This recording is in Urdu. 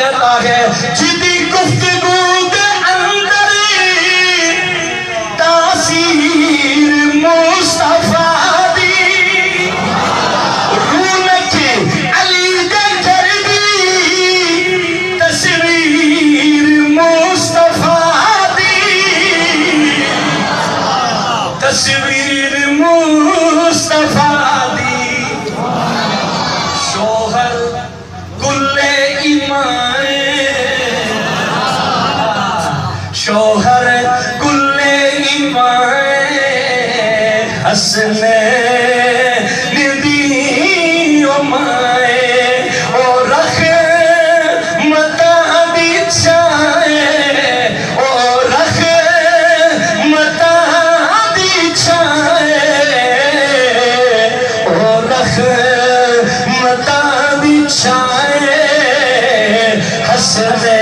عطا ہے جدی گفتگو دے اندر تاثیر مصطفیٰ دی رونق علی دے گھر دی تصویر مصطفیٰ دی تصویر مصطفیٰ دی شوہر گل ایمان شوہر گل ایمان حسنین دی امائے اور رحمتہ دی چھائے اور رحمتہ دی چھائے اور رحمتہ دی چھائے حسنین